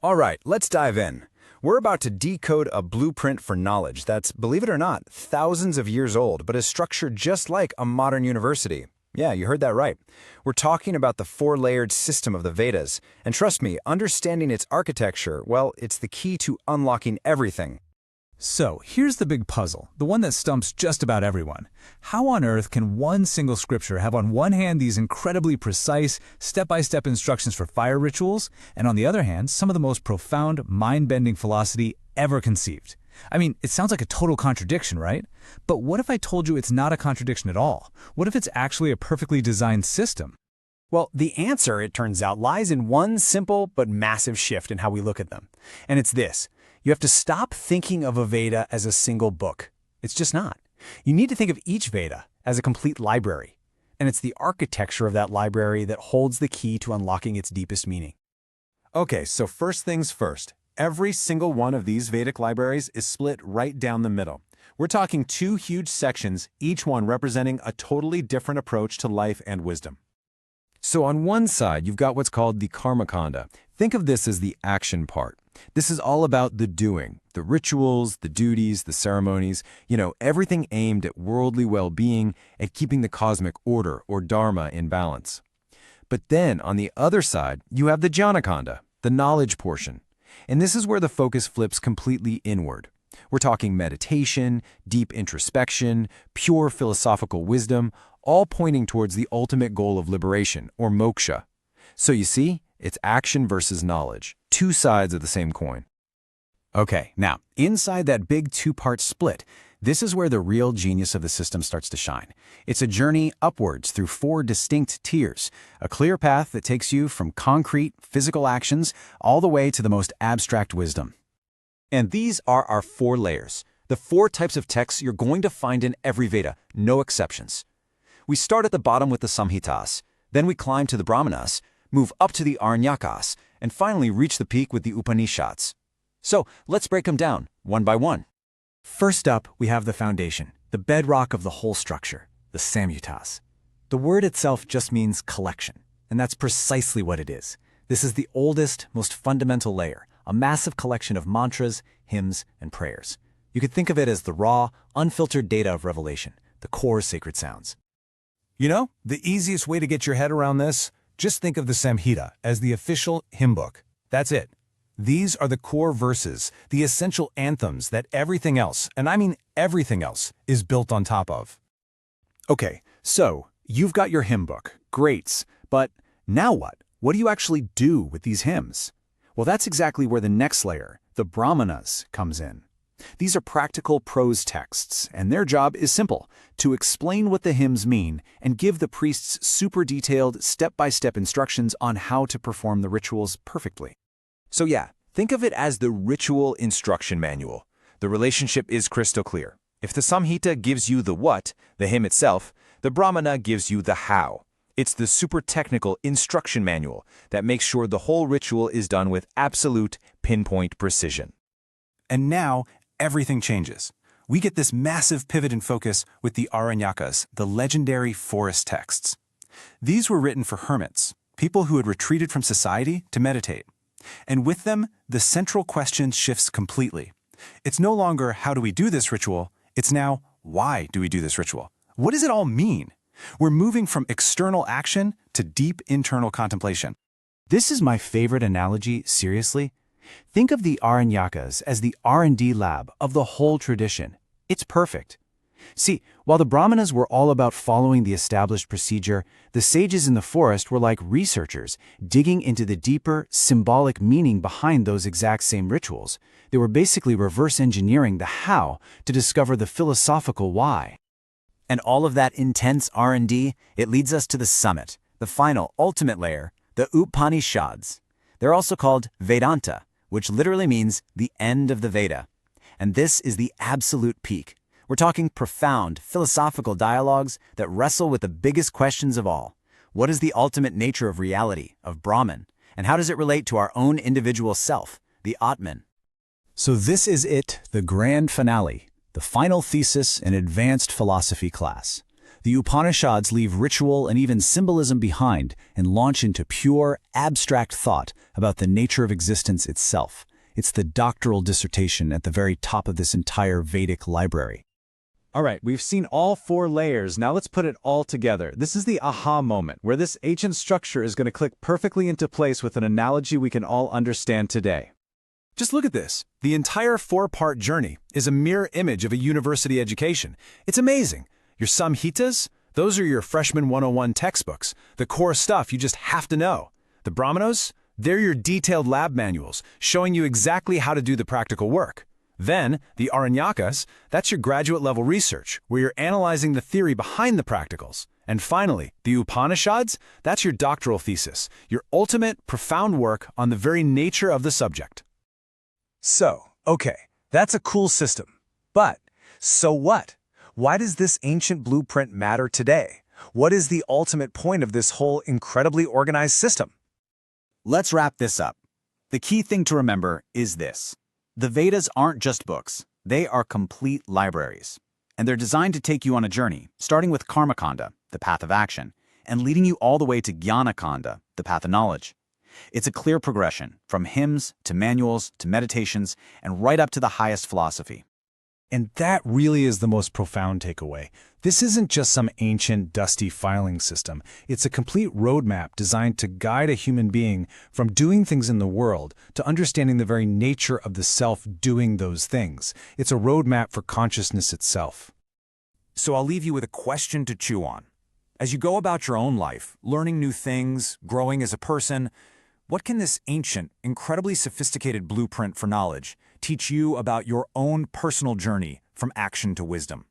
All right, let's dive in. We're about to decode a blueprint for knowledge that's, believe it or not, thousands of years old, but is structured just like a modern university. Yeah, you heard that right. We're talking about the four-layered system of the Vedas, and trust me, understanding its architecture, well, it's the key to unlocking everything. So, here's the big puzzle, the one that stumps just about everyone. How on earth can one single scripture have on one hand these incredibly precise, step-by-step instructions for fire rituals, and on the other hand, some of the most profound, mind-bending philosophy ever conceived? I mean, it sounds like a total contradiction, right? But what if I told you it's not a contradiction at all? What if it's actually a perfectly designed system? Well, the answer, it turns out, lies in one simple but massive shift in how we look at them. And it's this. You have to stop thinking of a Veda as a single book. It's just not. You need to think of each Veda as a complete library. And it's the architecture of that library that holds the key to unlocking its deepest meaning. Okay, so first things first. Every single one of these Vedic libraries is split right down the middle. We're talking two huge sections, each one representing a totally different approach to life and wisdom. So on one side, you've got what's called the Karma-kāṇḍa. Think of this as the action part. This is all about the doing, the rituals, the duties, the ceremonies, everything aimed at worldly well-being and keeping the cosmic order or dharma in balance. But then on the other side, you have the Jñāna-kāṇḍa, the knowledge portion. And this is where the focus flips completely inward. We're talking meditation, deep introspection, pure philosophical wisdom, all pointing towards the ultimate goal of liberation, or moksha. So you see, it's action versus knowledge, two sides of the same coin. Okay, now, inside that big two-part split, this is where the real genius of the system starts to shine. It's a journey upwards through four distinct tiers, a clear path that takes you from concrete, physical actions all the way to the most abstract wisdom. And these are our four layers, the four types of texts you're going to find in every Veda, no exceptions. We start at the bottom with the Samhitās, then we climb to the Brāhmaṇas, move up to the Āraṇyakas, and finally reach the peak with the Upaniṣads. So let's break them down, one by one. First up, we have the foundation, the bedrock of the whole structure, the Samhitās. The word itself just means collection, and that's precisely what it is. This is the oldest, most fundamental layer, a massive collection of mantras, hymns, and prayers. You could think of it as the raw, unfiltered data of revelation, the core sacred sounds. The easiest way to get your head around this, just think of the Samhita as the official hymn book. That's it. These are the core verses, the essential anthems that everything else, and I mean everything else, is built on top of. Okay, so you've got your hymn book. Great. But now what? What do you actually do with these hymns? Well, that's exactly where the next layer, the Brāhmaṇas, comes in. These are practical prose texts, and their job is simple, to explain what the hymns mean and give the priests super detailed, step-by-step instructions on how to perform the rituals perfectly. So yeah, think of it as the ritual instruction manual. The relationship is crystal clear. If the Samhita gives you the what, the hymn itself, the Brāhmana gives you the how. It's the super technical instruction manual that makes sure the whole ritual is done with absolute pinpoint precision. And now, everything changes. We get this massive pivot in focus with the Āraṇyakas, the legendary forest texts. These were written for hermits, people who had retreated from society to meditate. And with them, the central question shifts completely. It's no longer how do we do this ritual, it's now why do we do this ritual? What does it all mean? We're moving from external action to deep internal contemplation. This is my favorite analogy, seriously. Think of the Āraṇyakas as the R&D lab of the whole tradition. It's perfect. See, while the Brāhmanas were all about following the established procedure, the sages in the forest were like researchers, digging into the deeper, symbolic meaning behind those exact same rituals. They were basically reverse engineering the how to discover the philosophical why. And all of that intense R&D, it leads us to the summit, the final, ultimate layer, the Upaniṣads. They're also called Vedanta, which literally means the end of the Veda. And this is the absolute peak. We're talking profound, philosophical dialogues that wrestle with the biggest questions of all. What is the ultimate nature of reality, of Brahman? And how does it relate to our own individual self, the Atman? So this is it, the grand finale, the final thesis in advanced philosophy class. The Upanishads leave ritual and even symbolism behind and launch into pure, abstract thought about the nature of existence itself. It's the doctoral dissertation at the very top of this entire Vedic library. All right, we've seen all 4 layers. Now let's put it all together. This is the aha moment, where this ancient structure is going to click perfectly into place with an analogy we can all understand today. Just look at this. The entire 4-part journey is a mirror image of a university education. It's amazing. Your Samhitās, those are your freshman 101 textbooks, the core stuff you just have to know. The Brāhmaṇas, they're your detailed lab manuals, showing you exactly how to do the practical work. Then, the Āraṇyakas, that's your graduate-level research, where you're analyzing the theory behind the practicals. And finally, the Upaniṣads, that's your doctoral thesis, your ultimate, profound work on the very nature of the subject. So, okay, that's a cool system. But, so what? Why does this ancient blueprint matter today? What is the ultimate point of this whole incredibly organized system? Let's wrap this up. The key thing to remember is this. The Vedas aren't just books. They are complete libraries. And they're designed to take you on a journey, starting with Karma-kāṇḍa, the path of action, and leading you all the way to Jñāna-kāṇḍa, the path of knowledge. It's a clear progression, from hymns to manuals to meditations, and right up to the highest philosophy. And that really is the most profound takeaway. This isn't just some ancient, dusty filing system. It's a complete roadmap designed to guide a human being from doing things in the world to understanding the very nature of the self doing those things. It's a roadmap for consciousness itself. So I'll leave you with a question to chew on. As you go about your own life, learning new things, growing as a person, what can this ancient, incredibly sophisticated blueprint for knowledge teach you about your own personal journey from action to wisdom?